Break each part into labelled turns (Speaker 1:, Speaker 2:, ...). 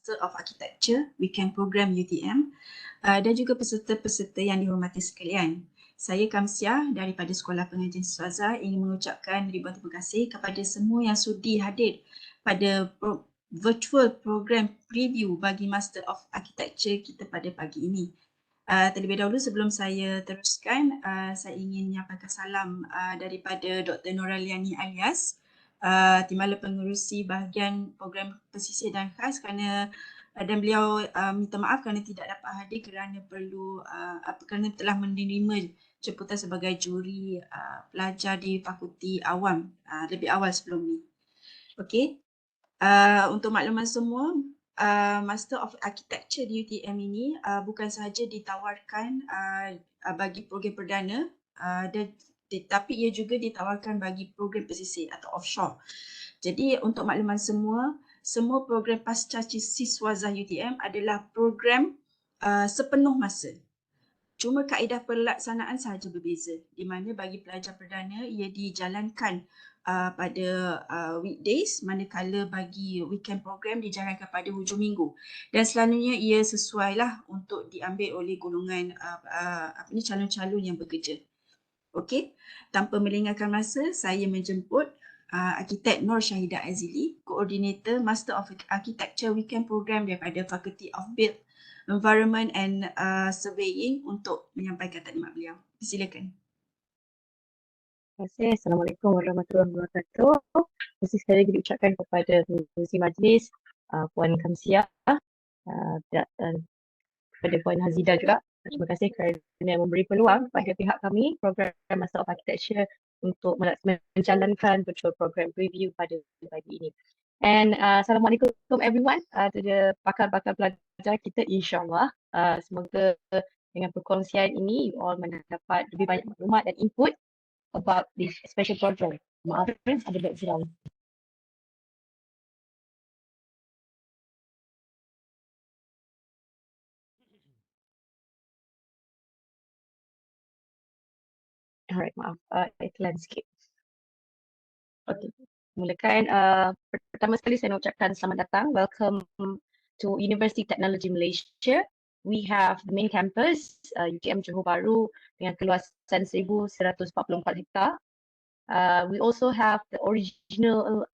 Speaker 1: Master of Architecture Weekend Program UTM dan juga peserta-peserta yang dihormati sekalian. Saya Kamsiah daripada Sekolah Pengajian Siswaza ingin mengucapkan ribuan terima kasih kepada semua yang sudi hadir pada virtual program preview bagi Master of Architecture kita pada pagi ini. Terlebih dahulu sebelum saya teruskan, saya ingin menyampaikan salam daripada Dr. Noraliani alias Timbalan Pengerusi Bahagian Program Pesisir dan Khas dan beliau minta maaf kerana tidak dapat hadir kerana kerana telah menerima jemputan sebagai juri pelajar di Fakulti Awam lebih awal sebelum ni. Okey. Untuk makluman semua, Master of Architecture di UTM ini bukan sahaja ditawarkan bagi program perdana tetapi ia juga ditawarkan bagi program pesisir atau offshore. Jadi untuk makluman semua program pasca siswaza UTM adalah program sepenuh masa. Cuma kaedah pelaksanaan sahaja berbeza, di mana bagi pelajar perdana ia dijalankan pada weekdays, manakala bagi weekend program dijalankan pada hujung minggu. Dan selalunya ia sesuailah untuk diambil oleh golongan calon-calon yang bekerja. Okey, tanpa melengahkan masa, saya menjemput Arkitek Nur Syahidah Azili, Koordinator Master of Architecture Weekend Program daripada Faculty of Built Environment and Surveying untuk menyampaikan taklimat beliau. Silakan.
Speaker 2: Terima kasih. Assalamualaikum warahmatullahi wabarakatuh. Terima kasih sekali lagi diucapkan kepada pengerusi majlis, Puan Kamsiah dan kepada Puan Hazidah juga. Terima kasih kerana memberi peluang kepada pihak kami, Program Master of Architecture, untuk menjalankan virtual program review pada pagi ini. And Assalamualaikum everyone, kepada pakar-pakar pelajar kita, insyaAllah. Semoga dengan perkongsian ini, you all mendapat lebih banyak maklumat dan input about this special program. Maaf, ada background. Alright, maaf, iklan sikit. Okay, mulakan. Pertama sekali saya nak ucapkan selamat datang. Welcome to University Technology Malaysia. We have the main campus, UTM Johor Bahru dengan keluasan 1,144 hektar. We also have the original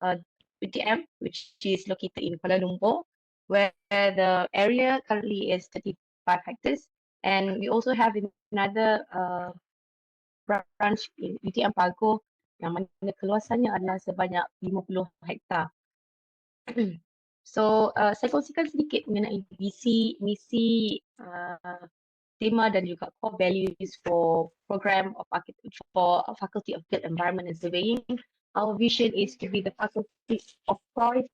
Speaker 2: UTM, which is located in Kuala Lumpur, where the area currently is 35 hectares. And we also have another branch in UTM Pagoh yang mana keluasannya adalah sebanyak 50 hektar. So, saya kongsikan sedikit mengenai misi, tema dan juga core values for program of for Faculty of Built Environment and Surveying. Our vision is to be the faculty of choice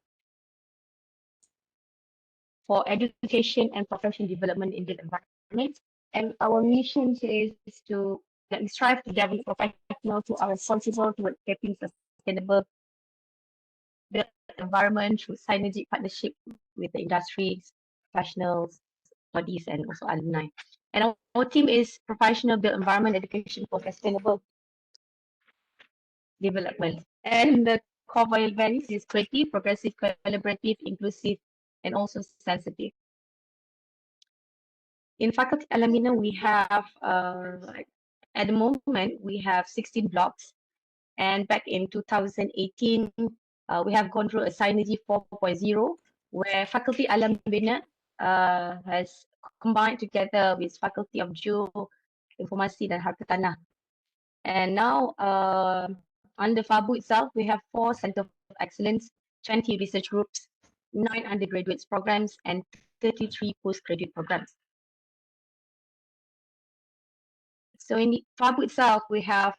Speaker 2: for education and professional development in built environment. And our mission is to strive to develop professionals who are responsible towards shaping sustainable built environment through synergic partnership with the industries, professionals, bodies, and also alumni. And our team is professional built environment education for sustainable development. And the core values is creative, progressive, collaborative, inclusive, and also sensitive. In Faculty Alumina, we have, at the moment, we have 16 blocks. And back in 2018, we have gone through a Synergy 4.0, where Faculty Alumina has combined together with Faculty of Geo, Informasi dan Harta Tanah. And now, under FABU itself, we have 4 Center of Excellence, 20 research groups, 9 undergraduate programs, and 33 postgraduate programs. So in the FABU itself, we have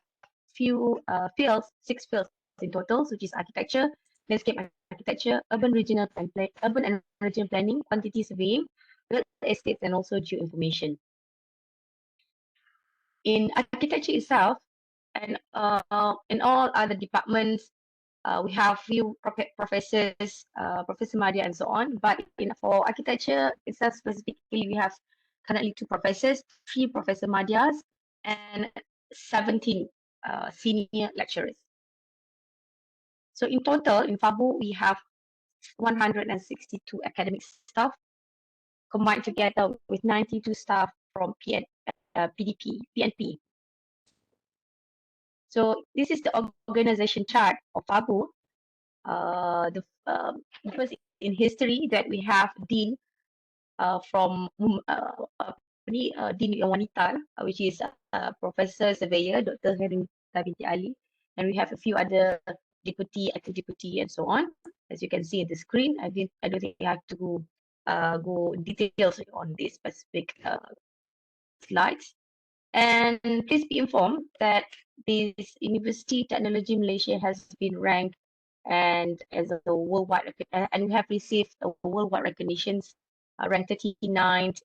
Speaker 2: few fields, 6 fields in total, which is architecture, landscape architecture, urban and regional planning, quantity surveying, real estate, and also geoinformation. In architecture itself, and in all other departments, we have few professors, Professor Madia and so on. But for architecture itself specifically, we have currently 2 professors, 3 Professor Madias, and 17 senior lecturers. So in total, in FABU, we have 162 academic staff, combined together with 92 staff from PNP. So this is the organization chart of FABU. The first in history that we have Dean from Dean Wanita, which is Professor Surveyor Dr. Herita binti Ali, and we have a few other deputy, acting deputy, and so on. As you can see in the screen, I don't think I have to go details on these specific slides. And please be informed that this University Technology Malaysia has been ranked and as a worldwide, and we have received a worldwide recognitions, ranked 39th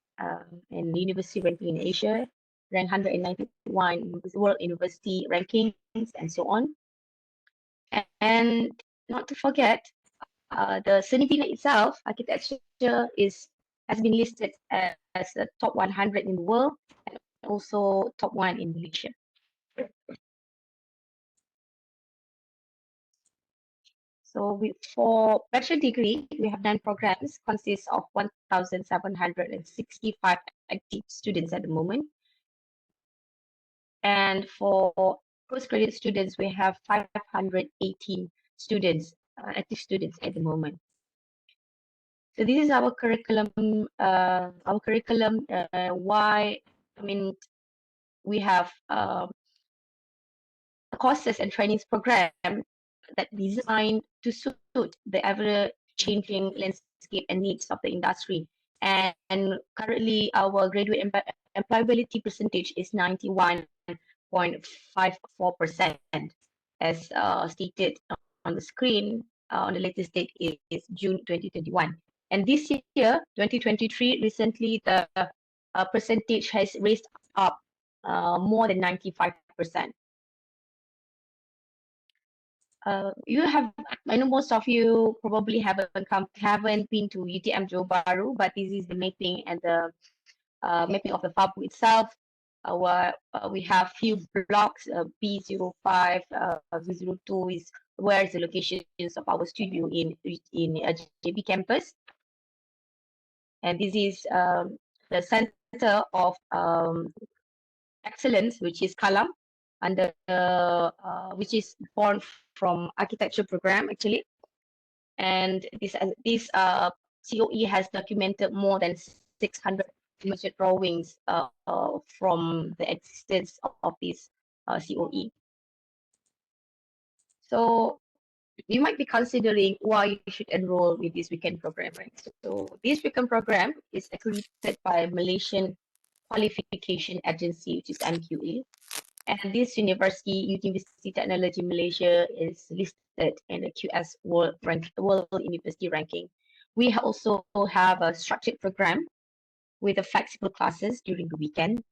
Speaker 2: in university ranking in Asia, ranked 191 world university rankings, and so on. And not to forget, the Senibina itself, architecture has been listed as the top 100 in the world, and also top 1 in Malaysia. So for bachelor degree, we have done programs consists of 1,765 active students at the moment. And for postgraduate students, we have 518 students, active students at the moment. So this is our curriculum. Why? I mean, we have courses and trainings program that designed to suit the ever-changing landscape and needs of the industry. And currently, our graduate employability percentage is 91.54%, as stated on the screen. On the latest date is June 2021. And this year, 2023, recently the percentage has raised up more than 95%. I know most of you probably haven't been to UTM Johor Bahru, but this is the mapping and the mapping of the FABU itself. We have few blocks, B05, B02 is where is the locations of our studio in JB campus. And this is the center of excellence, which is Kalam, under which is born from architecture program actually. And this COE has documented more than 600 image drawings from the existence of this COE. So you might be considering why you should enroll with this weekend program, right? So this weekend program is accredited by Malaysian Qualification Agency, which is MQA. And this University Technology Malaysia is listed in the QS World University Ranking. We also have a structured program with the flexible classes during the weekends.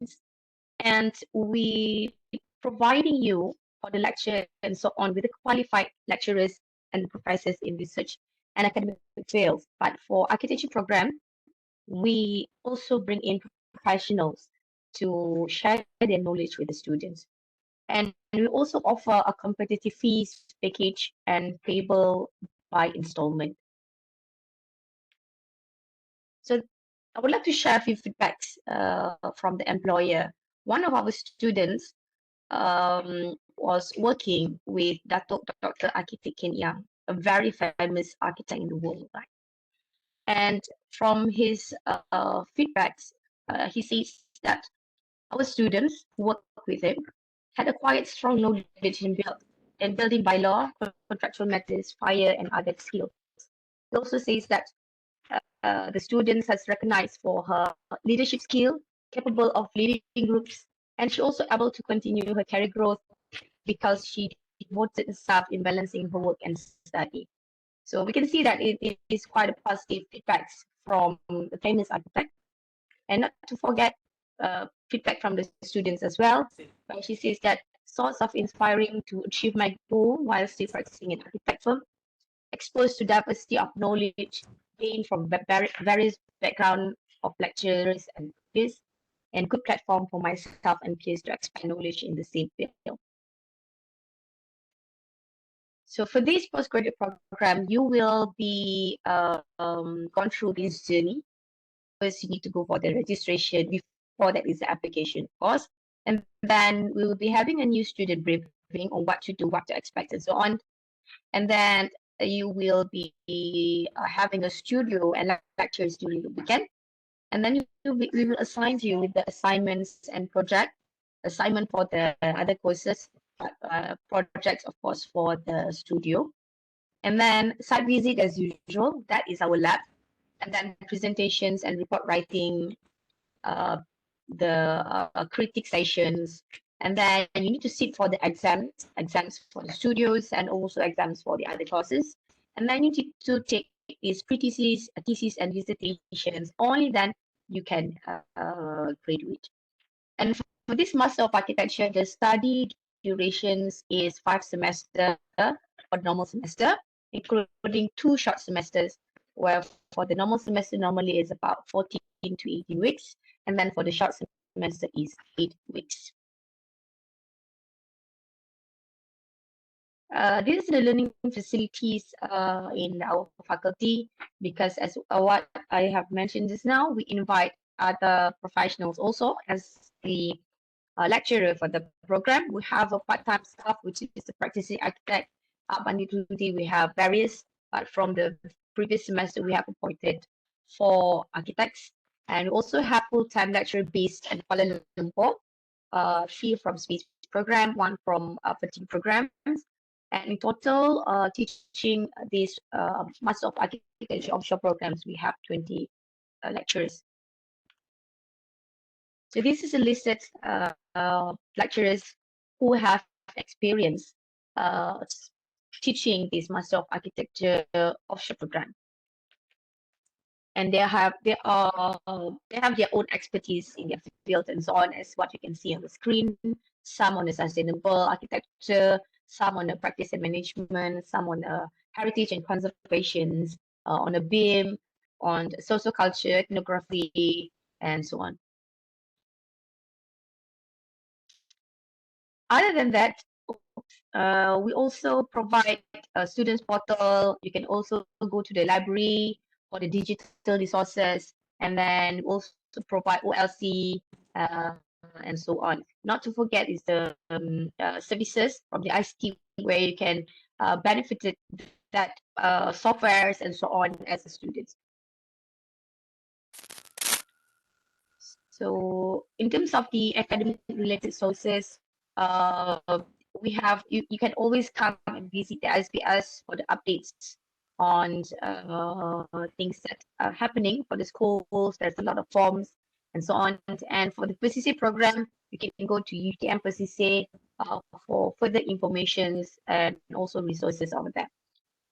Speaker 2: And we providing you for the lecture and so on with the qualified lecturers and professors in research and academic fields. But for architecture program, we also bring in professionals to share their knowledge with the students. And we also offer a competitive fees package and payable by installment. So I would like to share a few feedbacks from the employer. One of our students was working with Dr. Architect Ken Yang, a very famous architect in the world. Right? And from his feedbacks, he says that our students who work with him had acquired strong knowledge in building by law, contractual matters, fire, and other skills. He also says that the students has recognized for her leadership skill, capable of leading groups, and she also able to continue her career growth because she devoted herself in balancing her work and study. So we can see that it is quite a positive feedbacks from the famous architect. And not to forget feedback from the students as well, where she says that source of inspiring to achieve my goal while still practicing in architect firm, exposed to diversity of knowledge gained from various background of lecturers and peers, and good platform for myself and peers to expand knowledge in the same field. So for this postgraduate program, you will be gone through this journey. First, you need to go for the registration. Before that is the application, of course. And then we will be having a new student briefing on what to do, what to expect, and so on. And then you will be having a studio and lectures during the weekend. And then we will assign you with the assignments and project assignment for the other courses, projects, of course, for the studio. And then site visit as usual, that is our lab. And then presentations and report writing, the critic sessions. And then you need to sit for the exams for the studios and also exams for the other courses. And then you need to take these theses and dissertations. Only then you can graduate. And for this Master of Architecture, the study durations is 5 semesters for normal semester, including 2 short semesters, where for the normal semester normally is about 14 to 18 weeks, and then for the short semester is 8 weeks. This is the learning facilities in our faculty, because as what I have mentioned just now, we invite other professionals also as the lecturer for the program. We have a part-time staff, which is the practicing architect. Up until today, we have various, but from the previous semester, we have appointed 4 architects. And we also have full-time lecturer based in Kuala Lumpur, 3 from space program, 1 from fatigue programs. And in total, teaching this Master of Architecture offshore programs, we have 20 lecturers. So this is a listed lecturers who have experience teaching this Master of Architecture offshore program, and they have their own expertise in their field and so on, as what you can see on the screen. Some on the sustainable architecture, some on the practice and management, some on the heritage and conservation, on the BIM, on the social culture, ethnography, and so on. Other than that, we also provide a students portal. You can also go to the library for the digital resources, and then also provide OLC and so on. Not to forget is the services from the ICT, where you can benefit that softwares and so on as a student. So in terms of the academic related sources, we have, you can always come and visit the SBS for the updates on things that are happening for the schools. There's a lot of forms and so on. And for the PCC program, you can go to UTM PCC for further information and also resources over there.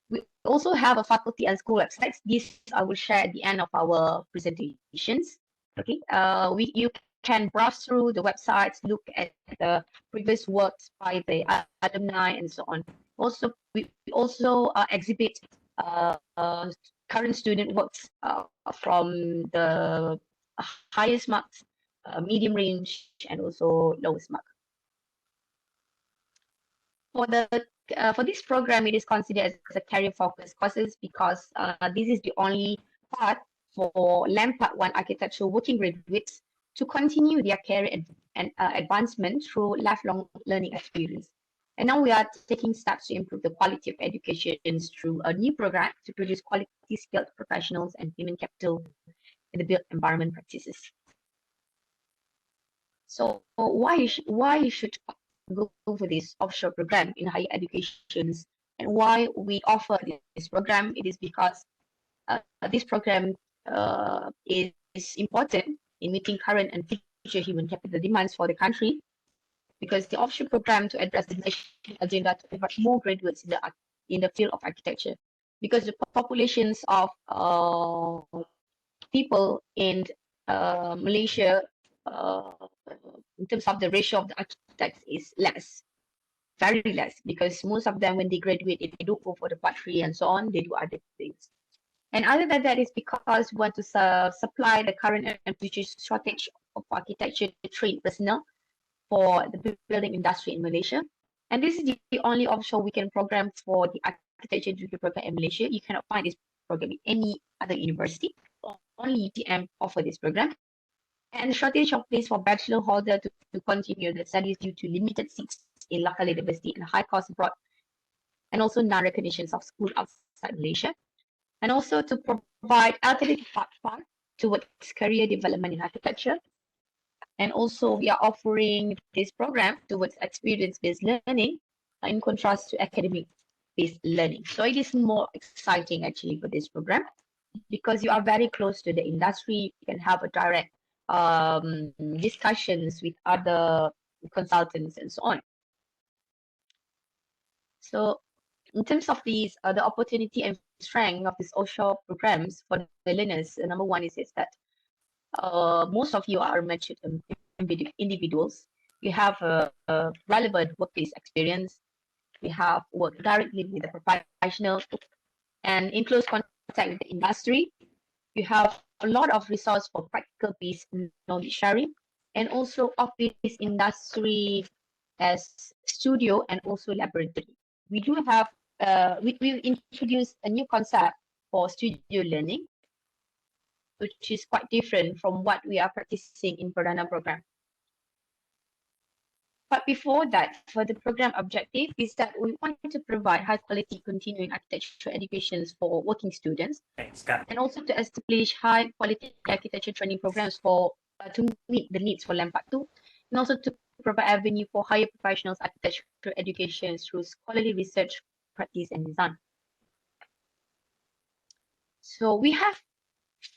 Speaker 2: We also have a faculty and school websites. This I will share at the end of our presentations. Okay, you can browse through the websites, look at the previous works by the alumni and so on. Also, we also exhibit current student works from the highest marks, medium range, and also lowest mark. For this program, it is considered as a career-focused courses because this is the only path for LAM Part 1 architectural working graduates to continue their career and advancement through lifelong learning experience. And now we are taking steps to improve the quality of education through a new program to produce quality skilled professionals and human capital in the built environment practices. So why you should go for this offshore program in higher education, and why we offer this program? It is because this program is important in meeting current and future human capital demands for the country, because the offshore program to address the national agenda to provide more graduates in the field of architecture, because the populations of people in Malaysia, in terms of the ratio of the architects, is less, very less, because most of them, when they graduate, they don't go for the part 3 and so on, they do other things. And other than that is because we want to supply the current and future shortage of architecture trained personnel for the building industry in Malaysia. And this is the only offshore weekend program for the architecture degree program in Malaysia. You cannot find this program in any other university. Only UTM offer this program. And the shortage of place for bachelor holder to continue the studies due to limited seats in local university and high cost abroad, and also non-recognitions of school outside Malaysia, and also to provide alternative platform towards career development in architecture. And also we are offering this program towards experience-based learning in contrast to academic-based learning. So it is more exciting actually for this program because you are very close to the industry. You can have a direct discussions with other consultants and so on. So in terms of these, the opportunity and strength of these offshore programs for the learners, number one is that most of you are matured individuals. You have a relevant workplace experience. You have worked directly with the professional and in close contact with the industry. You have a lot of resource for practical-based knowledge sharing, and also office industry as studio and also laboratory. We do have we introduced a new concept for studio learning, which is quite different from what we are practicing in Perdana program. But before that, for the program objective is that we want to provide high quality continuing architecture educations for working students, and also to establish high quality architecture training programs for to meet the needs for Lampak 2, and also to provide avenue for higher professionals architecture education through scholarly research, practice, and design. So we have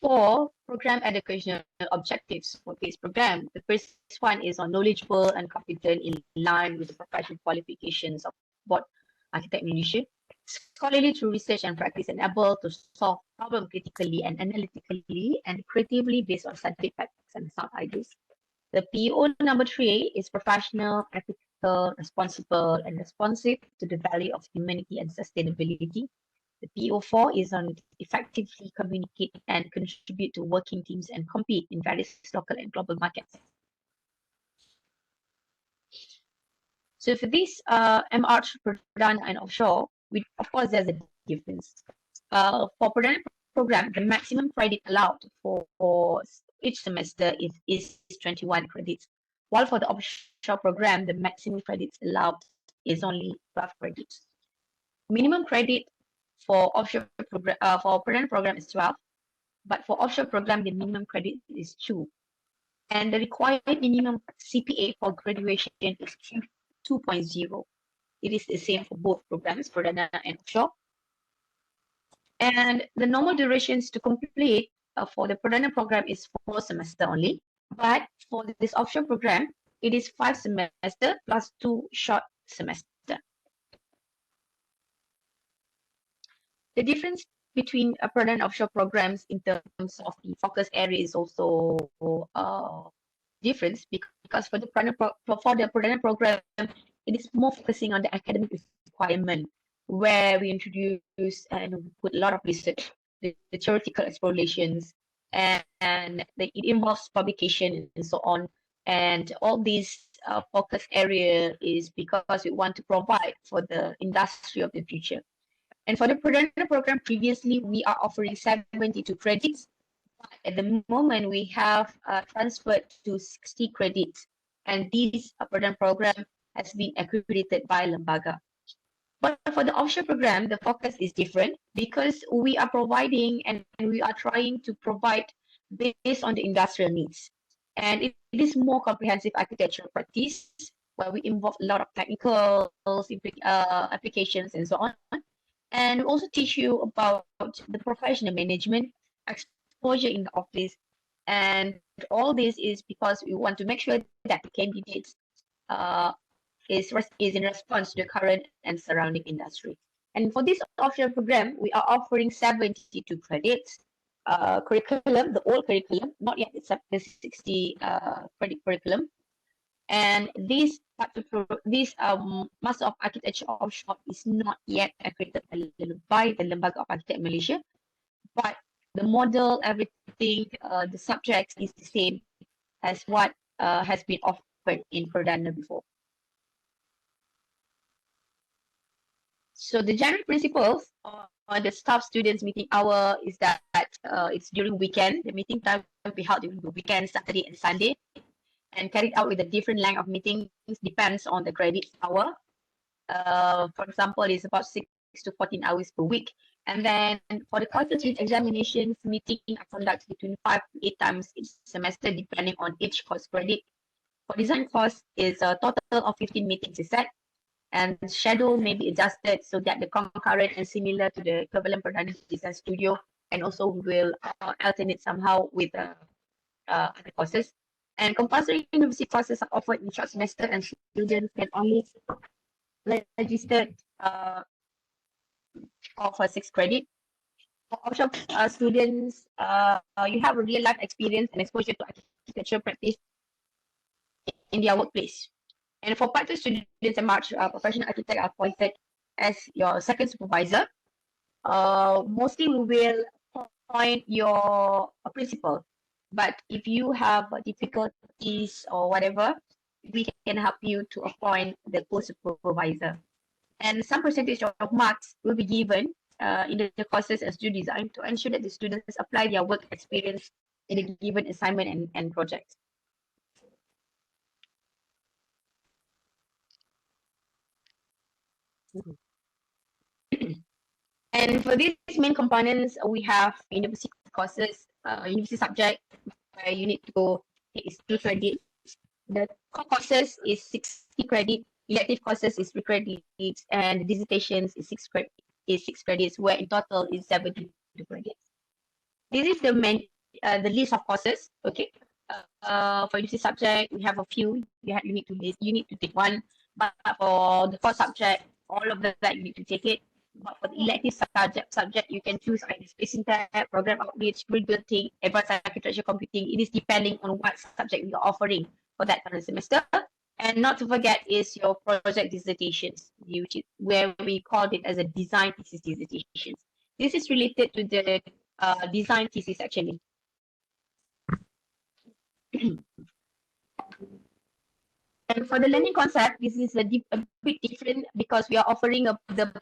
Speaker 2: 4 program educational objectives for this program. The first one is on knowledgeable and competent in line with the professional qualifications of board architect Malaysia. Scholarly through research and practice and able to solve problems critically and analytically and creatively based on scientific facts and sound ideas. The PO number 3 is professional, ethical, responsible, and responsive to the value of humanity and sustainability. The PO4 is on effectively communicate and contribute to working teams and compete in various local and global markets. So for this MR Perdana and offshore, of course there's a difference. For Perdana program, the maximum credit allowed for each semester is 21 credits, while for the offshore program, the maximum credits allowed is only 12 credits. Minimum credit for offshore program for Perdana program is 12, but for offshore program the minimum credit is 2, and the required minimum CPA for graduation is 2.0. It is the same for both programs, Perdana and offshore. And the normal durations to complete for the Perdana program is 4 semester only, but for this offshore program it is 5 semester plus 2 short semester. The difference between Perdana and offshore programs in terms of the focus area is also different because for the Perdana program, it is more focusing on the academic requirement, where we introduce and put a lot of research, the theoretical explorations, and it involves publication and so on. And all these focus area is because we want to provide for the industry of the future. And for the Perdana program, previously we are offering 72 credits. But at the moment, we have transferred to 60 credits, and this Perdana program has been accredited by Lembaga. But for the offshore program, the focus is different because we are providing and we are trying to provide based on the industrial needs. And it is more comprehensive architectural practice where we involve a lot of technical applications and so on. And we also teach you about the professional management, exposure in the office, and all this is because we want to make sure that the candidates is in response to the current and surrounding industry. And for this offshore program, we are offering 72 credits curriculum, the old curriculum, not yet the 60 credit curriculum. And this Master of Architecture offshore is not yet accredited by the Lembaga of Architect Malaysia, but the model, everything, the subjects is the same as what has been offered in Perdana before. So the general principles on the staff students meeting hour is that it's during weekend. The meeting time will be held during the weekend, Saturday and Sunday, and carried out with a different length of meetings depends on the credit hour. For example, it's about 6 to 14 hours per week. And then for the courses with examinations, meetings are conducted between 5 to 8 times each semester, depending on each course credit. For design course, is a total of 15 meetings is set, and schedule may be adjusted so that the concurrent and similar to the equivalent product design studio, and also will alternate somehow with other courses. And compulsory university courses are offered in short semester, and students can only register for 6 credit. For optional students, you have a real life experience and exposure to architecture practice in their workplace. And for part 2 students in March, professional architect are appointed as your second supervisor. Mostly we will appoint your principal, but if you have difficulties or whatever, we can help you to appoint the co-supervisor. And some percentage of marks will be given in the courses and studio design to ensure that the students apply their work experience in a given assignment and project. And for these main components, we have university courses, university subject, where you need to take is 2 credits. The core courses is 60 credit, elective courses is 3 credits, and dissertations is 6 credits, where in total is 72 credits. This is the the list of courses. Okay. For university subject, we have a few. You need to take one, but for the core subject, all of that you need to take it. But for the elective subject, you can choose either space inter, program outreach, grid building, advanced architecture computing. It is depending on what subject you are offering for that current semester. And not to forget is your project dissertations, which is where we called it as a design thesis dissertations. This is related to the design thesis actually. And for the learning concept, this is a bit different because we are offering the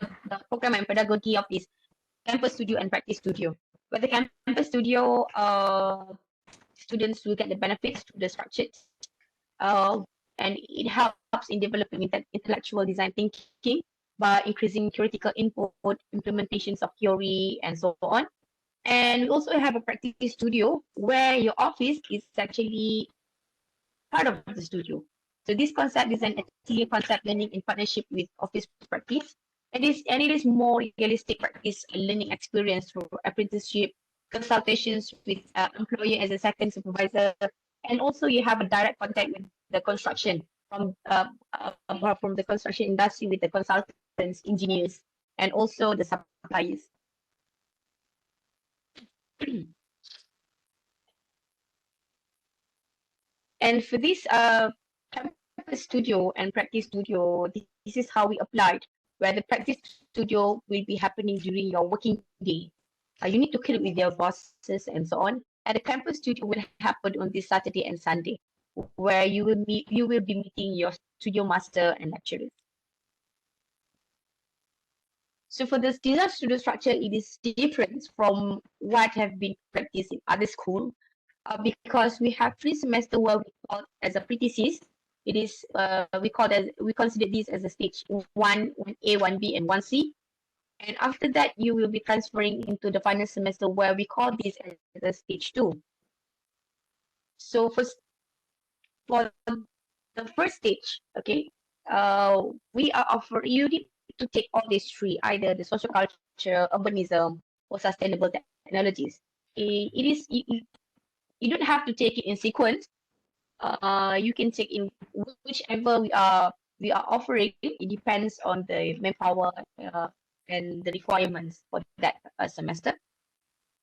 Speaker 2: program and pedagogy of this campus studio and practice studio. With the campus studio, students will get the benefits to the structured, and it helps in developing intellectual design thinking by increasing theoretical input, implementations of theory, and so on. And we also have a practice studio where your office is actually part of the studio. So this concept is an atelier concept learning in partnership with office practice. And it is more realistic practice and learning experience through apprenticeship, consultations with employer as a second supervisor, and also you have a direct contact with the construction from the construction industry with the consultants, engineers, and also the suppliers. And for this campus studio and practice studio, this is how we applied, where the practice studio will be happening during your working day. You need to click with your bosses and so on. And the campus studio will happen on this Saturday and Sunday, where you will be meeting your studio master and lecturers. So for this design studio structure, it is different from what have been practiced in other schools. Because we have 3 semester where we call as a pre-thesis. It is we consider this as a stage 1A, 1B, and 1C. And after that, you will be transferring into the final semester where we call this as a stage 2. So for the first stage, okay, we are offering you need to take all these 3, either the social culture, urbanism, or sustainable technologies. It is you don't have to take it in sequence. You can take in whichever we are offering. It depends on the manpower and the requirements for that semester.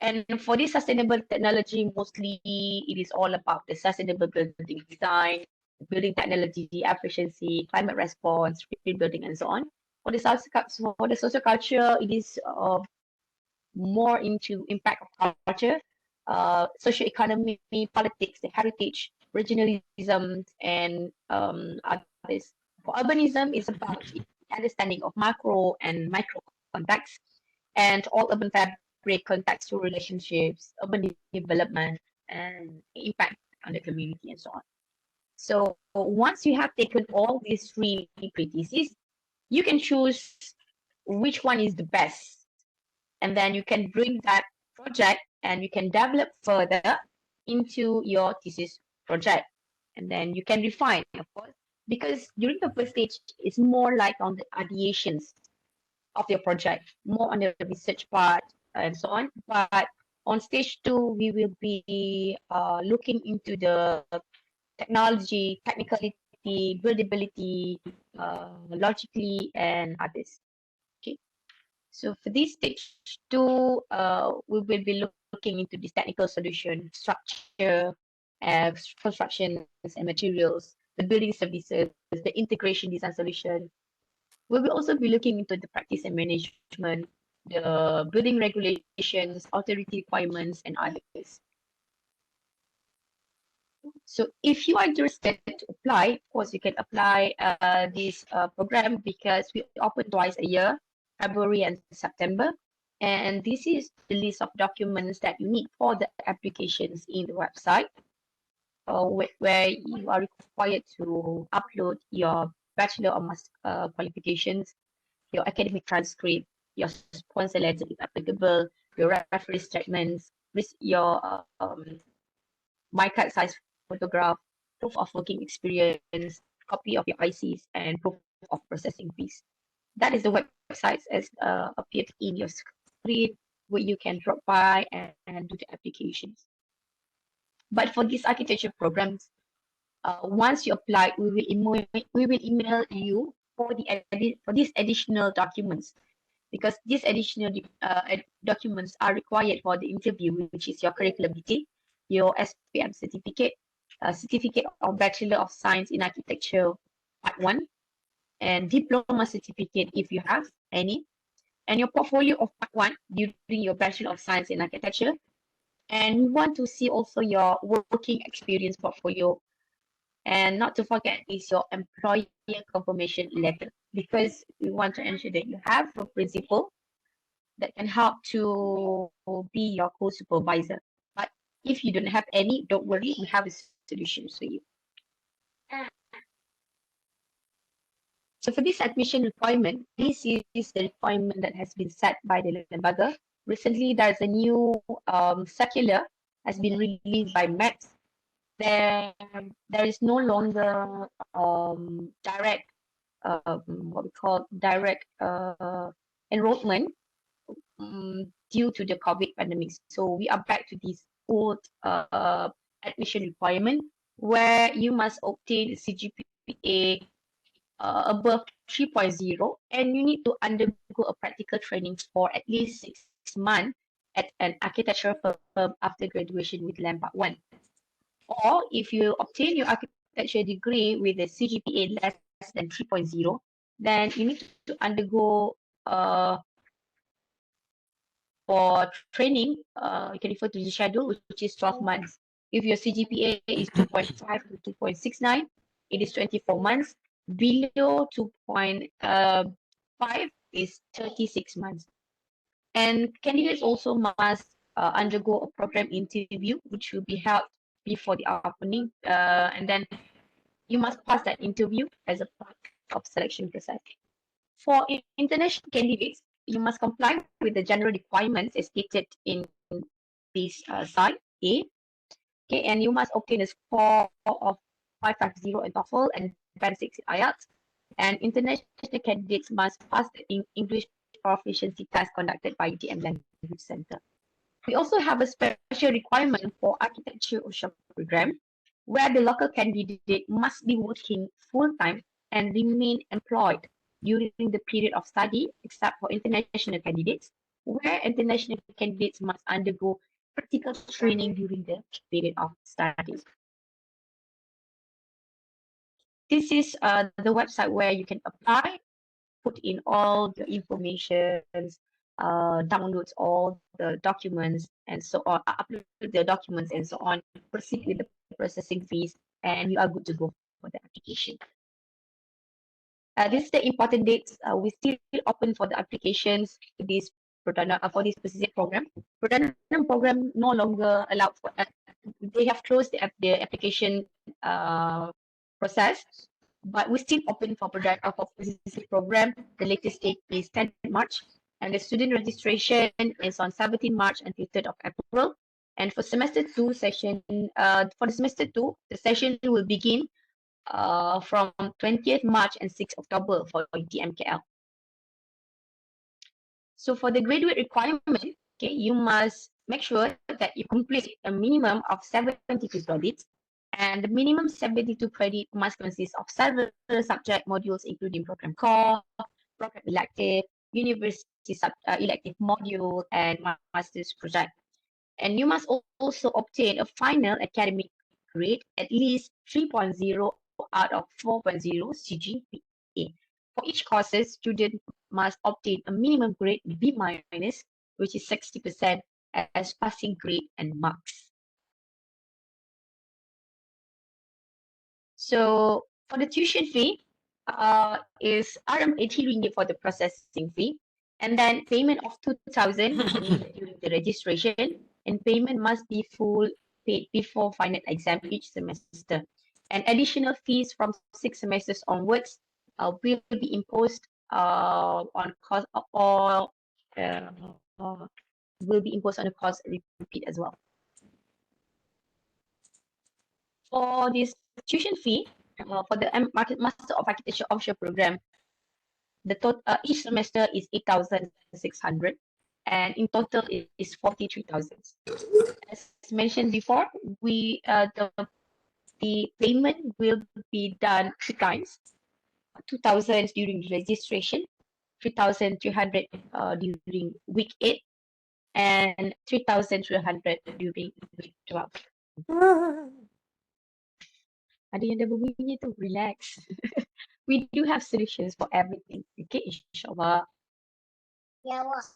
Speaker 2: And for this sustainable technology, mostly it is all about the sustainable building design, building technology, efficiency, climate response, green building, and so on. For the social culture, it is more into impact of culture, social economy, politics, the heritage, regionalism, and others. For urbanism, it's about understanding of macro and micro context, and all urban fabric, contextual relationships, urban development, and impact on the community and so on. So once you have taken all these three pre-theses, you can choose which one is the best. And then you can bring that project and you can develop further into your thesis project. And then you can refine, of course, because during the first stage, it's more like on the ideations of your project, more on the research part and so on. But on stage 2, we will be looking into the technology, technicality, buildability, logically, and others. Okay. So for this stage 2, we will be looking into this technical solution, structure, constructions and materials, the building services, the integration design solution. We will also be looking into the practice and management, the building regulations, authority requirements, and others. So if you are interested to apply, of course, you can apply this program because we open twice a year, February and September. And this is the list of documents that you need for the applications in the website, where you are required to upload your bachelor or master qualifications, your academic transcript, your sponsor letter if applicable, your reference statements, your my card size photograph, proof of working experience, copy of your ICs, and proof of processing fees. That is the website as appeared in your screen, where you can drop by and do the applications. But for these architecture programs, once you apply, we will email you for these additional documents, because these additional documents are required for the interview, which is your curriculum vitae, your SPM certificate, certificate of Bachelor of Science in Architecture Part 1, and diploma certificate if you have any, and your portfolio of Part 1 during your Bachelor of Science in Architecture. And we want to see also your working experience portfolio. And not to forget is your employer confirmation letter, because we want to ensure that you have a principal that can help to be your co-supervisor. But if you don't have any, don't worry, we have a solution for you. So for this admission requirement, this is the requirement that has been set by the Lembaga. Recently, there's a new circular has been released by MEPS. There is no longer direct what we call direct enrollment due to the COVID pandemic. So we are back to this old admission requirement, where you must obtain CGPA above 3.0, and you need to undergo a practical training for at least 6 months at an architectural firm after graduation with LAM Part 1. Or if you obtain your architecture degree with a CGPA less than 3.0, then you need to undergo for training, you can refer to the schedule, which is 12 months. If your CGPA is 2.5 to 2.69, it is 24 months. Below 2.5 is 36 months. And candidates also must undergo a program interview, which will be held before the opening. And then you must pass that interview as a part of selection process. For international candidates, you must comply with the general requirements as stated in this site A. Okay, and you must obtain a score of 550 in TOEFL and Band 6 in IELTS. And international candidates must pass the English proficiency test conducted by UTM Language Center. We also have a special requirement for architecture workshop program, where the local candidate must be working full-time and remain employed during the period of study, except for international candidates, where international candidates must undergo practical training during the period of study. This is the website where you can apply, put in all the information, downloads all the documents and so on, upload the documents and so on, proceed with the processing fees, and you are good to go for the application. This is the important dates. We still open for the applications for this for this specific program. Perdana program no longer allowed for. They have closed the application process, but we still open for for specific program. The latest date is 10 March, and the student registration is on 17 March until 3rd of April. And for semester 2 session, for the semester 2, the session will begin from 20th March and 6th October for UTM-KL. So for the graduate requirement, okay, you must make sure that you complete a minimum of 72 credits, and the minimum 72 credit must consist of several subject modules, including program core, program elective, university elective module, and master's project. And you must also obtain a final academic grade at least 3.0 out of 4.0 CGPA. For each courses, student must obtain a minimum grade B minus, which is 60% as passing grade and marks. So for the tuition fee, is RM80 for the processing fee, and then payment of 2,000 is needed during the registration, and payment must be full paid before final exam each semester. And additional fees from 6 semesters onwards will be imposed on cost or will be imposed on the course repeat as well. For this tuition fee, for the Master of Architecture offshore program, the each semester is 8,600, and in total it is 43,000. As mentioned before, the payment will be done 3 times: 2,000 during the registration, 3,300 during week 8, and 3,300 during week 12. Ada yang dah berbunyi tu, relax. We do have solutions for everything. Okay, inshallah.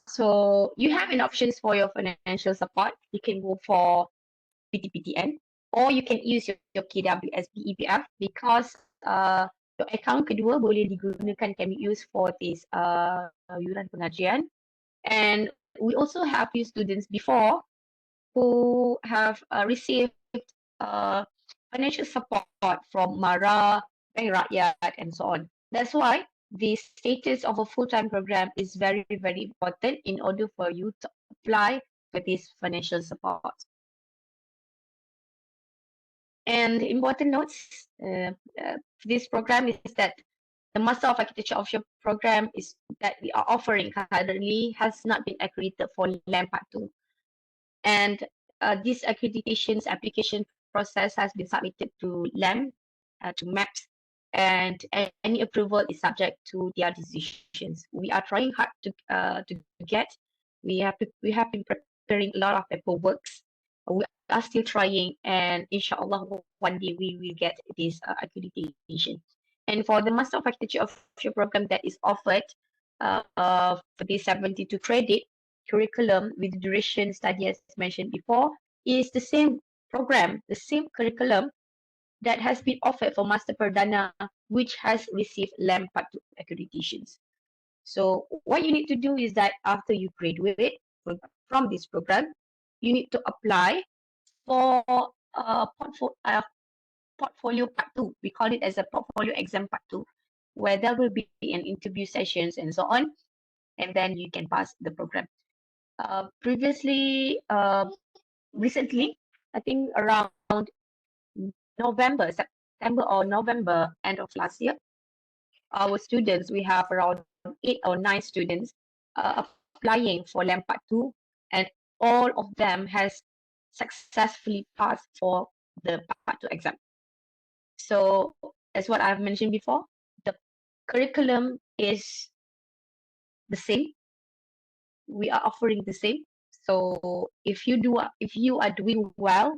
Speaker 2: So you have an options for your financial support. You can go for PTPTN, or you can use your KWS BEPF, because your account kedua boleh digunakan, can be used for this yuran pengajian. And we also have few students before who have received financial support from MARA, Bank Rakyat, and so on. That's why the status of a full-time program is very, very important in order for you to apply for this financial support. And important notes for this program is that the Master of Architecture offshore program is that we are offering currently has not been accredited for LAM Part 2. And this accreditation's application process has been submitted to LAM, to MAPS, and any approval is subject to their decisions. We are trying hard to get. We have been preparing a lot of paperwork. We are still trying, and inshallah one day we will get this accreditation. And for the Master of Architecture offshore program that is offered for the 72 credit curriculum with duration study as mentioned before, is the same program, the same curriculum that has been offered for Master Perdana, which has received LAM Part 2 accreditations. So what you need to do is that after you graduate from this program, you need to apply for portfolio Part 2. We call it as a portfolio exam Part 2, where there will be an interview sessions and so on, and then you can pass the program. Recently, I think around September or November, end of last year, our students, we have around 8 or 9 students applying for LAM Part 2, and all of them has successfully passed for the Part 2 exam. So as what I've mentioned before, the curriculum is the same. We are offering the same. So if you are doing well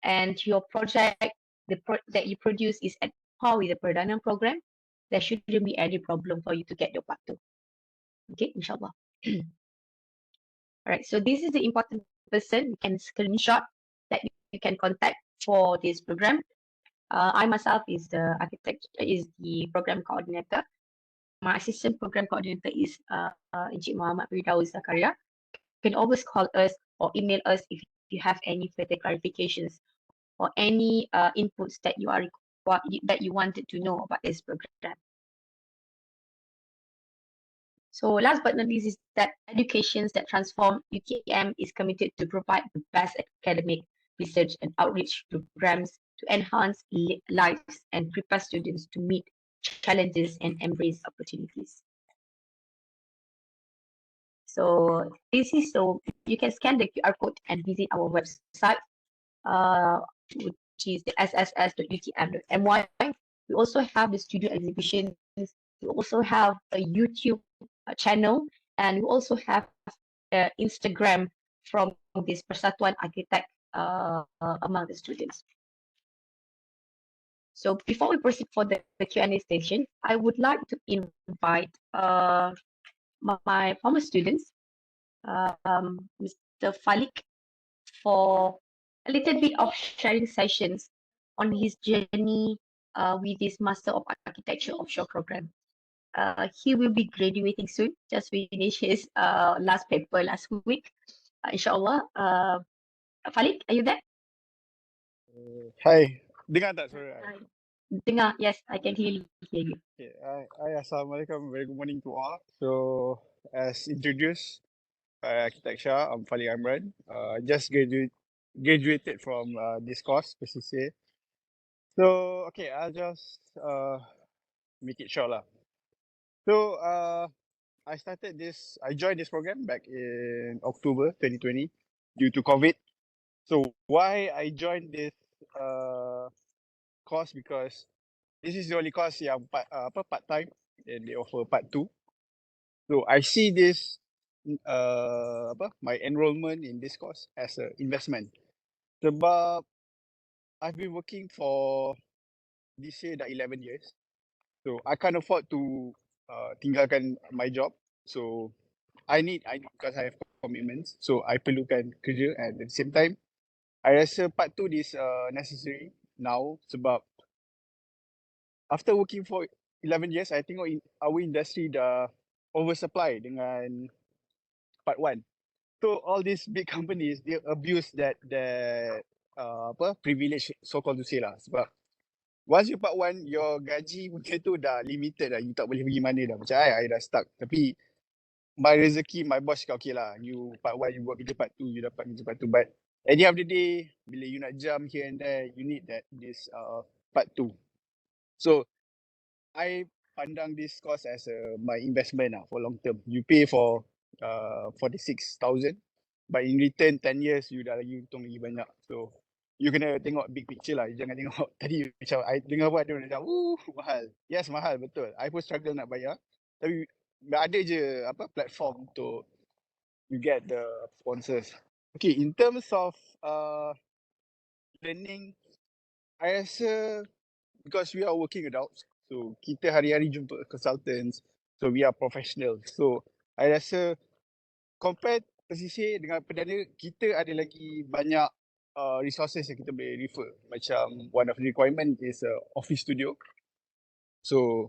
Speaker 2: and your project that you produce is at par with the Perdana program, there shouldn't be any problem for you to get your Part 2. Okay, inshallah. All right, so this is the important person you can screenshot that you can contact for this program. I myself is the program coordinator. my assistant program coordinator is Encik Muhammad Firdaus Zakaria. You can always call us or email us if you have any further clarifications or any inputs that you are that you wanted to know about this program. So last but not least is that Educations That Transform UTM is committed to provide the best academic research and outreach programs to enhance lives and prepare students to meet challenges and embrace opportunities. So this is so you can scan the QR code and visit our website, which is the sss.utm.my. We also have the studio exhibitions. We also have a YouTube channel, and we also have Instagram from this Persatuan Architect among the students. So before we proceed for the Q&A session, I would like to invite my former students, Mr. Falik, for a little bit of sharing sessions on his journey with his Master of Architecture offshore program. He will be graduating soon, just finished his last paper last week. Inshallah. Falik, are you there?
Speaker 3: Hi, dengar tak suara I?
Speaker 2: Dengar, yes, I can hear you.
Speaker 3: Okay, Assalamualaikum, very good morning to all. So, as introduced by Architecture, I'm Fali Amran. Just graduated from this course, PCCA. So, okay, I'll just make it short lah. So, I joined this program back in October 2020 due to COVID. So, why I joined this course? Because this is the only course yang part-time and they offer part 2. So I see this my enrollment in this course as an investment. Sebab I've been working for this year dah 11 years. So I can't afford to tinggalkan my job. So I need because I have commitments. So I perlukan kerja, and at the same time I rasa part 2 is necessary now sebab after working for 11 years, I tengok our industry dah oversupply dengan part 1. So all these big companies, they abuse that privilege, so called to say lah. Sebab once you part 1, your gaji mungkin tu dah limited dah. You tak boleh pergi mana dah. Macam I dah stuck. Tapi my rezeki, my boss cakap okay lah. You part 1, you buat kerja part 2, you dapat kerja part 2. But at the end of the day, bila you nak jump here and there, you need this part 2. So I pandang this course as my investment for long term. You pay for 46,000, but in return 10 years you dah lagi untung lagi banyak. So you kena tengok big picture lah. You jangan tengok tadi macam I dengar apa ada macam mahal. Yes, mahal betul. I pun struggle nak bayar. Tapi ada je platform untuk you get the sponsors. Okay, in terms of learning, I rasa because we are working adults, so kita hari-hari jumpa consultants, so we are professional. So I rasa compare PCCA dengan perdana, kita ada lagi banyak resources yang kita boleh refer. Macam one of the requirement is office studio. So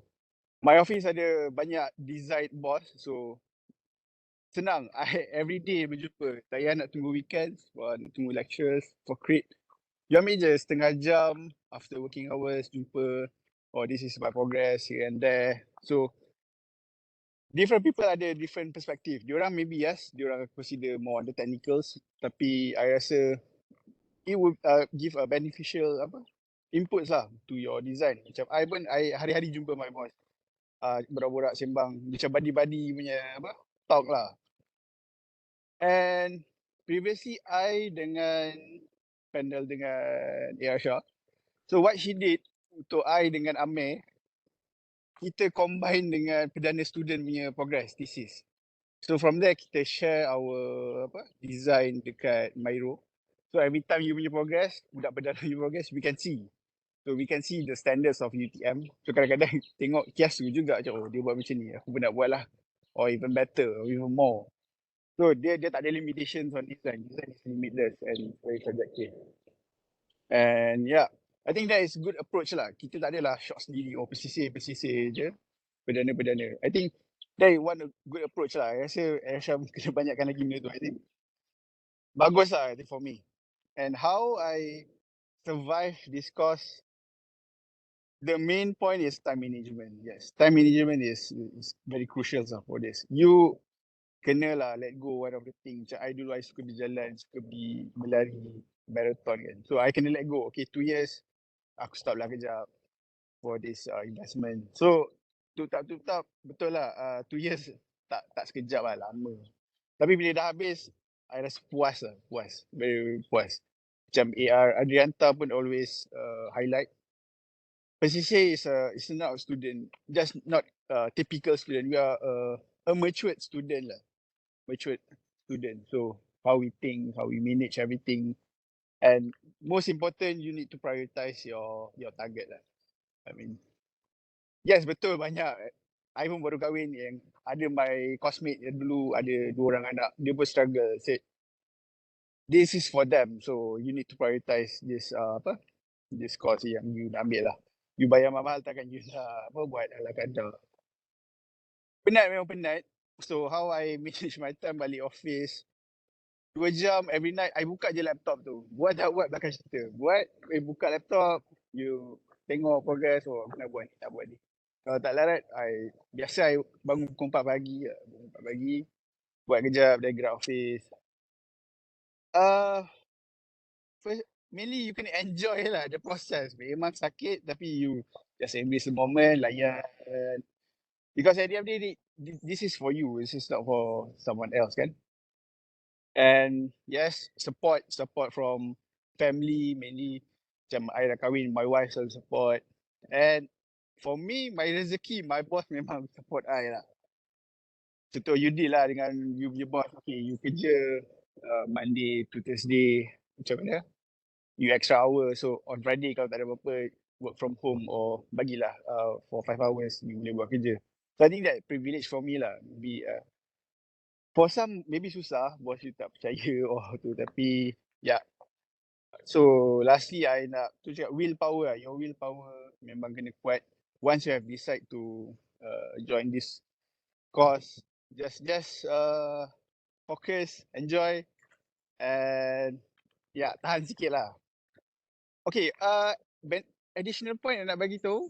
Speaker 3: my office ada banyak design boss, so senang. I every day berjumpa. Tak payah nak tunggu weekends, nak tunggu lectures for create. You ambil je setengah jam after working hours, jumpa. Oh, this is my progress here and there. So different people ada different perspective. Diorang maybe yes, diorang consider more on the technicals. Tapi I rasa it would give a beneficial inputs lah to your design. Macam I hari-hari jumpa my boss. Borak-borak sembang. Macam buddy-buddy punya talk lah. And previously I dengan panel dengan Airsha. So what she did untuk I dengan Amir, kita combine dengan perdana student punya progress thesis. So from there kita share our design dekat Miro. So every time you punya progress, budak perdana punya progress, we can see. So we can see the standards of UTM. So kadang-kadang tengok kias tu juga macam dia buat macam ni, aku pun nak buat lah. Or even better, or even more. So dia tak ada limitations on design. Design is limitless and very subjective. And yeah, I think that is good approach lah. Kita tak adalah shot sendiri, PCCA je. perdana. I think that is one good approach lah. I rasa Aisyah kena banyakkan lagi benda tu. I think bagus lah, I think for me. And how I survive this course, the main point is time management. Yes, time management is very crucial lah for this. You kena lah let go one of the things. Macam I dulu, I suka berjalan, suka pergi berlari, marathon kan. So I kena let go. Okay, 2 years, aku stop lah kejap for this investment. So tutap betul lah, 2 years tak sekejap lah, lama. Tapi bila dah habis, I rasa puas, very puas. Macam AR Adrianta pun always highlight. PCC is not a student, just not a typical student. We are a matured student lah. Matured student. So how we think, how we manage everything. And most important, you need to prioritize your target lah. I mean, yes, betul banyak. I pun baru kahwin yang ada my classmate yang dulu ada 2 orang anak. Dia pun struggle. Said, this is for them. So you need to prioritize this this course yang you nak ambil lah. You bayar mahal takkan you nak buat ala kadar. Penat memang penat. So how I manage my time balik office, 2 jam every night, I buka je laptop tu. Buat belakang cerita. Buka laptop, you tengok progress, aku nak buat ni, tak buat ni. Kalau tak larat, biasa I bangun pukul 4 pagi, buat kejap, then gerak office. First, mainly you can enjoy lah the process. Memang sakit, tapi you just embrace the moment, layan. Because at the end of the day, this is for you. This is not for someone else, kan? And yes, support from family mainly. Macam I dah kahwin, my wife selalu support. And for me, my rezeki, my boss memang support I lah. Contoh you deal lah dengan you punya boss. Okay, you kerja Monday to Thursday. Macam mana? You extra hour. So on Friday kalau tak ada apa-apa, work from home or bagilah for 5 hours you boleh buat kerja. So I think that privilege for me lah. Maybe for some maybe susah, bos you tak percaya tu, tapi yeah. So lastly I nak tu cakap willpower lah. Your willpower memang kena kuat. Once you have decide to join this course, just focus, enjoy, and yeah, tahan sikit lah. Okay, additional point yang nak bagi tahu,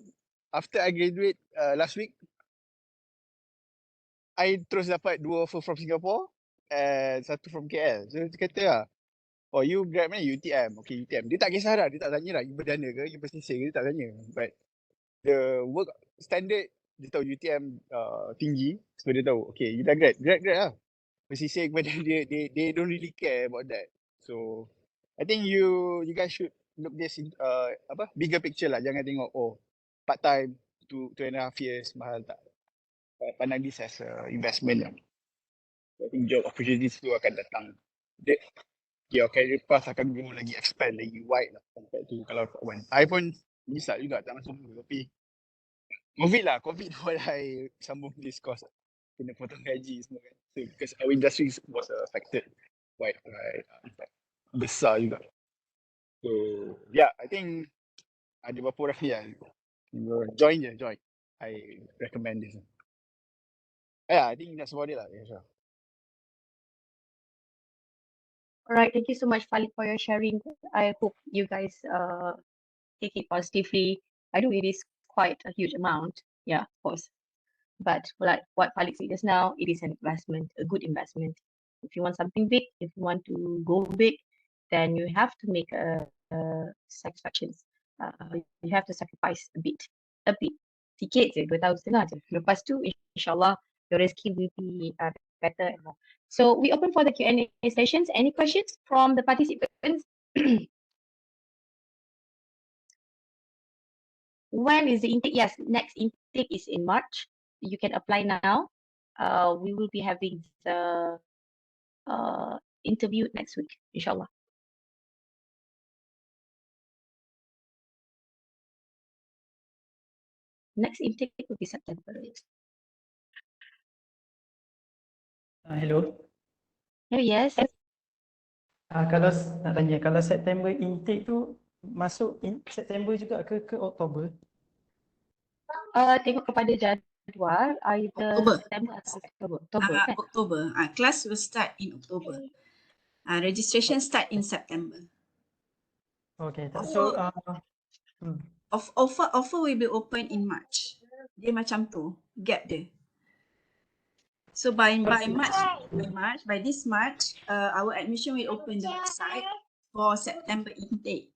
Speaker 3: after I graduate last week, I terus dapat 2 offer from Singapore and 1 from KL. So dia kata lah, oh you grad mana? UTM. Okay, UTM. Dia tak kisah dah, dia tak tanya lah, you berdana ke, you pesisir ke, dia tak tanya. But the work standard, dia tahu UTM tinggi, so dia tahu, okay, you dah grad lah. Pesisir kepada dia, they don't really care about that. So I think you guys should look this in bigger picture lah. Jangan tengok part time 2.5 years mahal tak. Pandang this as a investment lah. I think job opportunities tu akan datang. Your career path akan grow lagi, expand lagi wide lah compared to kalau one. I pun misal juga tak masuk dulu, tapi COVID buat I sambung this course. Kena potong gaji semua kan. So because our industry was affected quite besar juga. So yeah, I think ada beberapa orang yang join. I recommend this. Yeah, I think that's about it lah. Yeah, sure.
Speaker 2: Alright, thank you so much, Falik, for your sharing. I hope you guys take it positively. I know it is quite a huge amount, yeah, of course. But like what Falik said just now, it is an investment, a good investment. If you want something big, if you want to go big, then you have to make sacrifices. You have to sacrifice a bit. Sikit je, 2 tahun setengah je. Lepas tu, insyaAllah, your rezeki will be better and more. So we open for the Q&A sessions. Any questions from the participants? When is the intake? Yes, next intake is in March. You can apply now. We will be having the interview next week, inshallah. Next intake will be September.
Speaker 4: Hello.
Speaker 2: Oh, yes.
Speaker 4: Kalau nak tanya, kalau September intake tu masuk September juga ke Oktober?
Speaker 2: Tengok kepada jadual jadual either
Speaker 1: Oktober.
Speaker 2: September atau Oktober kan?
Speaker 1: October. Class will start in October. Registration start in September.
Speaker 4: Okay, so
Speaker 1: Offer will be open in March. Dia macam tu, gap dia. So by this March, our admission will open the website for September intake.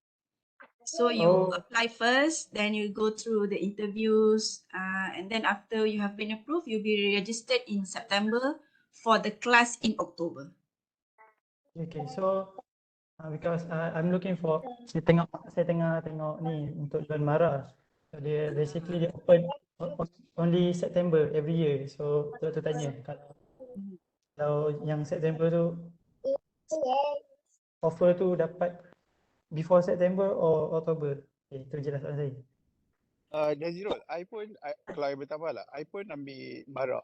Speaker 1: So you apply first, then you go through the interviews, and then after you have been approved, you'll be registered in September for the class in October.
Speaker 4: okay, so because I'm looking for saya tengah tengok ni untuk Luan Mara. So dia basically dia open only September every year. So tu tanya kalau yang September tu offer tu dapat before September or October. Okay, itu jelas soalan saya.
Speaker 3: Nazirul, kalau I bertambah lah, I pun ambil Mara.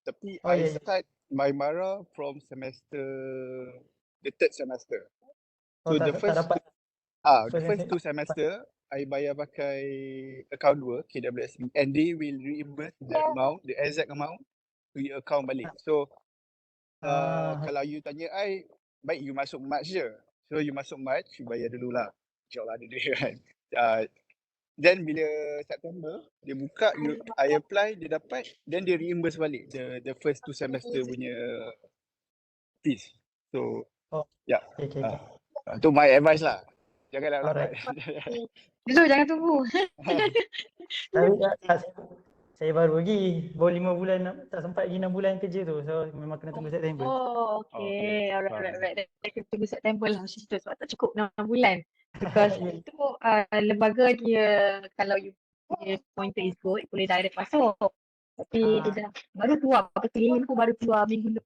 Speaker 3: Tapi
Speaker 4: Oh,
Speaker 3: I
Speaker 4: ya.
Speaker 3: start my Mara from the third semester. So
Speaker 4: tak dapat.
Speaker 3: the first 2 semester, I bayar pakai account 2, KWSB, and they will reimburse the amount, the exact amount to your account balik. So kalau you tanya I, baik you masuk March je. So you masuk March, you bayar dululah. InsyaAllah ada duit kan. Then bila September, dia buka, I apply, dia dapat, then dia reimburse balik the first 2 semester punya fees. So, yeah.
Speaker 4: Okay.
Speaker 3: Tu my advice lah. Jangan lambat.
Speaker 2: Dulu jangan tunggu.
Speaker 4: Tapi saya baru lagi, baru 5 bulan, tak sempat lagi 6 bulan kerja tu. So memang kena tunggu September.
Speaker 2: Oh, okay. Alright. Then kita tunggu September lah macam tu sebab tak cukup 6 bulan. Because itu lembaga dia, kalau you punya pointer is good, boleh direct masuk. Tapi dia dah baru keluar, pilihan pun baru keluar minggu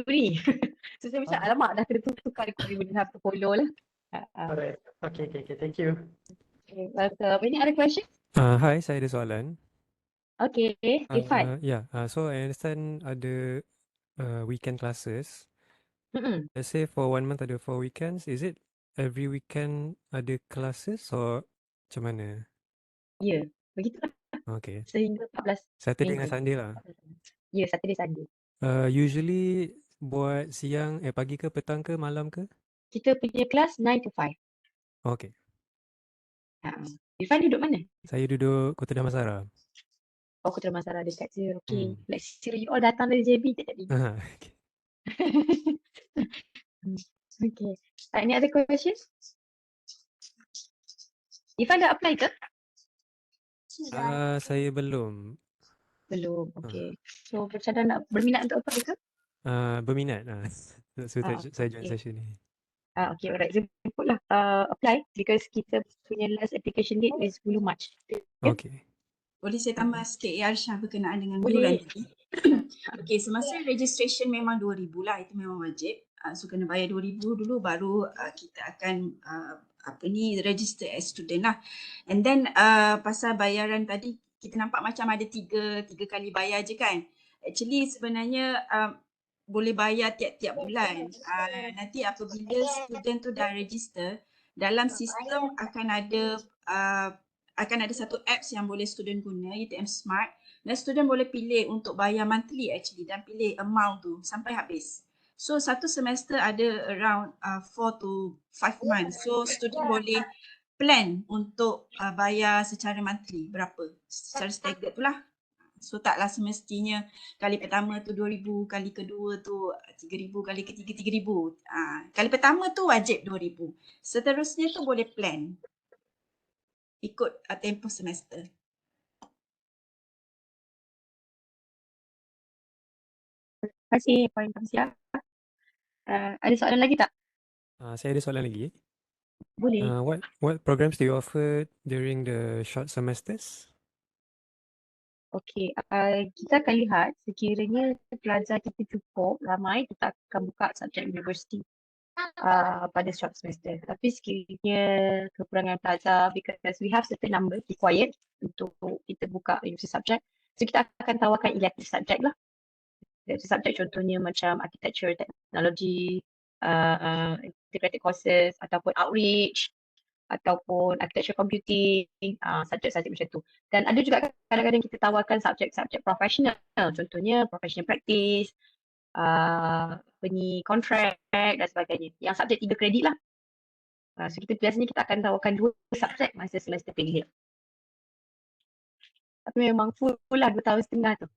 Speaker 2: ni. So saya macam alamak dah kena tukar requirement, have to follow lah.
Speaker 4: Alright. Okay. Thank you.
Speaker 2: Okay, welcome. Any other questions?
Speaker 5: Hi, saya ada soalan.
Speaker 2: Okay, Irfan.
Speaker 5: So I understand ada weekend classes.
Speaker 2: Mm-mm.
Speaker 5: Let's say for 1 month ada 4 weekends. Is it every weekend ada classes or macam mana?
Speaker 2: Ya, begitulah.
Speaker 5: Okay.
Speaker 2: Sehingga 14
Speaker 5: Saturday
Speaker 2: minggu.
Speaker 5: dengan Sunday lah.
Speaker 2: Ya, Saturday, Sunday.
Speaker 5: Usually buat siang, pagi ke, petang ke, malam ke?
Speaker 2: Kita punya kelas 9 to 5.
Speaker 5: Okay.
Speaker 2: Irfan duduk mana?
Speaker 5: Saya duduk Kota Damansara.
Speaker 2: Oh, Kota Damansara dekat je. Okay. Let's see you all datang dari JB tak jadi.
Speaker 5: Okay.
Speaker 2: Okay. Any other questions? Irfan dah apply ke?
Speaker 5: Saya belum.
Speaker 2: Belum. Okay. So, macam mana nak berminat untuk apply ke?
Speaker 5: Berminat. So saya join
Speaker 2: okay.
Speaker 5: session ni.
Speaker 2: Okay, alright. So, ikutlah apply because kita punya last application date is 10 March.
Speaker 5: Okay.
Speaker 1: Boleh saya tambah sikit Arsha berkenaan dengan yuran tadi? Okay, semasa registration memang 2,000 lah, itu memang wajib. So kena bayar 2,000 dulu baru kita akan register as student lah. And then pasal bayaran tadi kita nampak macam ada tiga kali bayar je kan. Actually sebenarnya boleh bayar tiap-tiap bulan. Nanti apabila student tu dah register, dalam sistem akan ada satu apps yang boleh student guna, UTM Smart, dan student boleh pilih untuk bayar monthly actually dan pilih amount tu sampai habis. So satu semester ada around 4 to 5 months. So student boleh plan untuk bayar secara monthly berapa, secara staggered tu lah. So taklah semestinya kali pertama tu 2,000, kali kedua tu 3,000, kali ketiga 3,000. Kali pertama tu wajib 2,000. Seterusnya tu boleh plan ikut tempoh semester.
Speaker 2: Terima kasih Puan Kamsia. Ada soalan lagi tak?
Speaker 5: Saya ada soalan lagi.
Speaker 2: Boleh.
Speaker 5: What programs do you offer during the short semesters?
Speaker 2: Okey, kita akan lihat sekiranya pelajar kita cukup ramai, kita akan buka subjek universiti pada short semester. Tapi sekiranya kekurangan pelajar, because we have certain number required untuk kita buka universiti subjek, so kita akan tawarkan elective subjek lah. Elective subjek contohnya macam architecture, technology, integrated courses ataupun outreach. ataupun architecture computing, subjek-subjek macam tu. Dan ada juga kadang-kadang kita tawarkan subjek-subjek profesional, contohnya professional practice, kontrak dan sebagainya. Yang subjek 3 kredit lah. So kita biasanya kita akan tawarkan 2 subjek masa semester pendek. Tapi memang full lah 2 tahun setengah tu.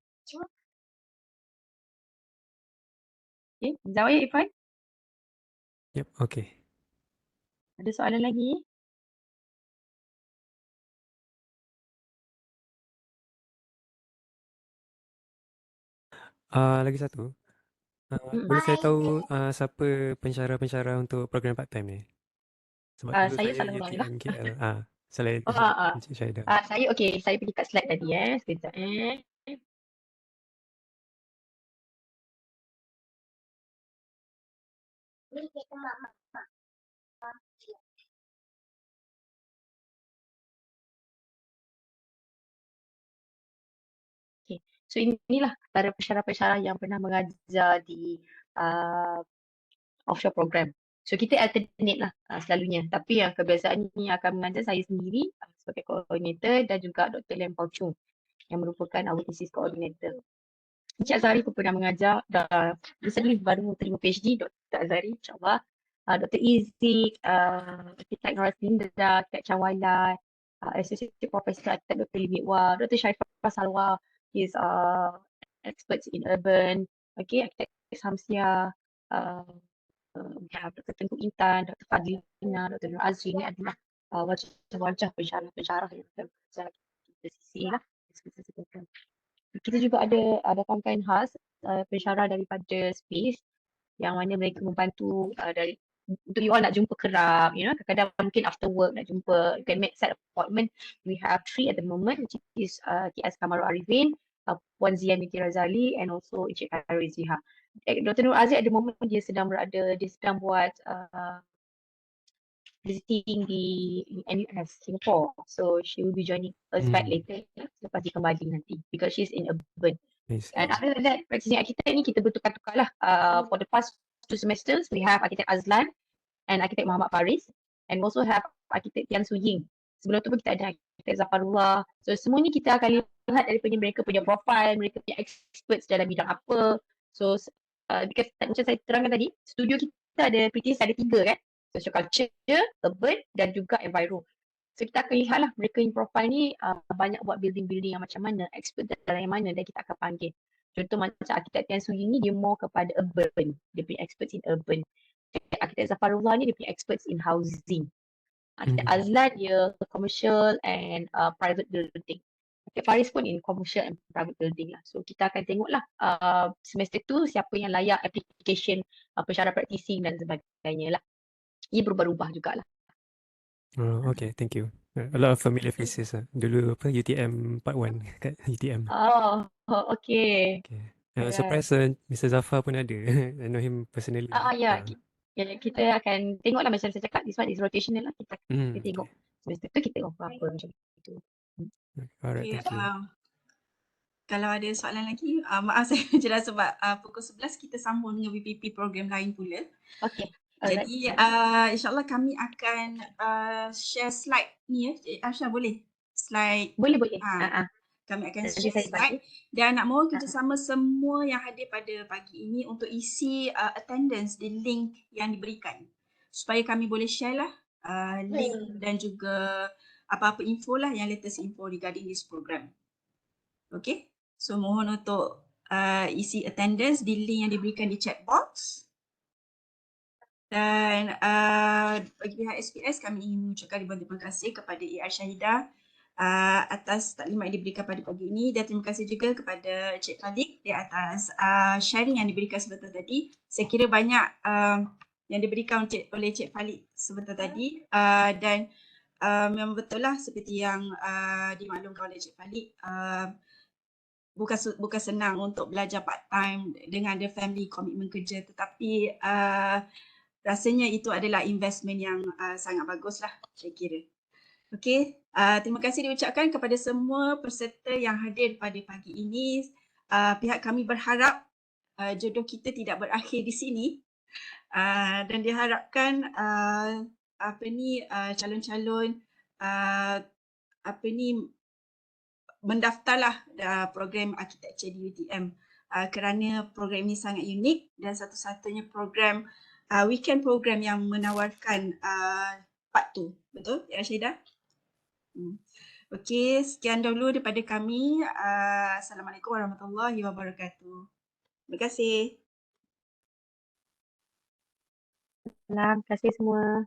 Speaker 2: Okay, Zawai, Irfan,
Speaker 5: Yep, okay.
Speaker 2: ada soalan lagi?
Speaker 5: Lagi satu. Boleh saya tahu siapa pensyarah-pensyarah untuk program part-time ni? Sebab dulu
Speaker 2: Saya
Speaker 5: saya
Speaker 2: salah orang lah.
Speaker 5: UTM KL. Selain Encik Syahida.
Speaker 2: Saya saya pergi kat slide tadi sekejap Okay. So inilah antara pensyarah-pensyarah yang pernah mengajar di offshore program. So kita alternate lah selalunya. Tapi yang kebiasaan ini akan mengajar saya sendiri sebagai coordinator dan juga Dr. Lam Pao Chung yang merupakan our thesis coordinator. Encik Azhari pun pernah mengajar dah recently baru terima PhD Dr. Azhari insyaAllah. Dr. Izzik, Arkitek Norasinda, Arkitek Cawalan, Associate Professor Arkitek Dr. Limitwa, Dr. Sharifah Salwa, he's experts in urban, okay, Arkitek Samsia, we have Dr. Tengku Intan, Dr. Fadlina, Dr. Nur Azri, ini adalah wajah-wajah pensyarah-pensyarah yang kita belajar kita sisi lah. Kita juga ada datangkan khas pensyarah daripada Space yang mana mereka membantu dari untuk you all nak jumpa kerap, kadang-kadang mungkin after work nak jumpa, you can make set appointment. We have 3 at the moment, which is KS Kamarul Arifin, Puan Zia Binti Razali and also Encik Khairul Ziha. Dr. Nur Aziz at the moment dia sedang buat visiting di NUS Singapore. So she will be joining us back later lepas dia kembali nanti because she's in urban. And other than that, praktisi arkitek ni kita bertukar-tukar lah. For the past 2 semesters, we have Arkitek Azlan and Arkitek Muhammad Faris and also have Arkitek Tian Su Ying. Sebelum tu pun kita ada Arkitek Zafarullah. So semua ni kita akan lihat daripada mereka punya profile, mereka punya experts dalam bidang apa. So because macam saya terangkan tadi, studio kita ada pretty ada 3 kan. Social culture, urban dan juga enviro. So kita akan lihat lah mereka yang profile ni banyak buat building-building yang macam mana, expert dalam yang mana dan kita akan panggil. Contoh macam Arkitek Tian Su Ying ni dia more kepada urban, dia punya experts in urban. Arkitek Zafarullah ni dia punya experts in housing. Arkitek Azlan dia commercial and private building. Arkitek Faris pun in commercial and private building lah. So kita akan tengok lah semester tu siapa yang layak application pensyarah practicing dan sebagainya lah. Ia berubah-ubah jugalah.
Speaker 5: Okay, thank you. A lot of familiar faces. Dulu UTM Part 1 kat UTM.
Speaker 2: Okay.
Speaker 5: Surprise Mr. Zafar pun ada. I know him personally.
Speaker 2: Ya. Kita akan tengok lah macam saya cakap, this one is rotational lah. Kita tengok semester tu kita tengok apa macam tu.
Speaker 5: Alright, thank you.
Speaker 1: Kalau ada soalan lagi, maaf saya jelas sebab pukul 11 kita sambung dengan VPP program lain pula.
Speaker 2: Okay.
Speaker 1: Jadi insyaAllah kami akan share slide ni Asha boleh? Slide.
Speaker 2: Boleh.
Speaker 1: Kami akan share slide dan nak mohon kerjasama semua yang hadir pada pagi ini untuk isi attendance di link yang diberikan supaya kami boleh share lah link dan juga apa-apa info lah yang latest info regarding this program. Okay, so mohon untuk isi attendance di link yang diberikan di chat box. Dan bagi pihak SPS kami ingin mengucapkan ribuan terima kasih kepada AR Syahidah atas taklimat yang diberikan pada pagi ini dan terima kasih juga kepada Cik Khalid di atas sharing yang diberikan sebentar tadi. Saya kira banyak yang diberikan oleh Cik Khalid sebentar tadi dan memang betul lah seperti yang dimaklumkan oleh Cik Khalid, bukan senang untuk belajar part time dengan ada family commitment kerja, tetapi rasanya itu adalah investment yang sangat bagus lah saya kira. Okey, terima kasih diucapkan kepada semua peserta yang hadir pada pagi ini. Pihak kami berharap jodoh kita tidak berakhir di sini dan diharapkan calon-calon mendaftarlah program architecture di UTM kerana program ini sangat unik dan satu-satunya program weekend program yang menawarkan part 2. Betul ya Syedah? Okey, sekian dahulu daripada kami. Assalamualaikum warahmatullahi wabarakatuh. Terima kasih.
Speaker 2: Terima kasih semua.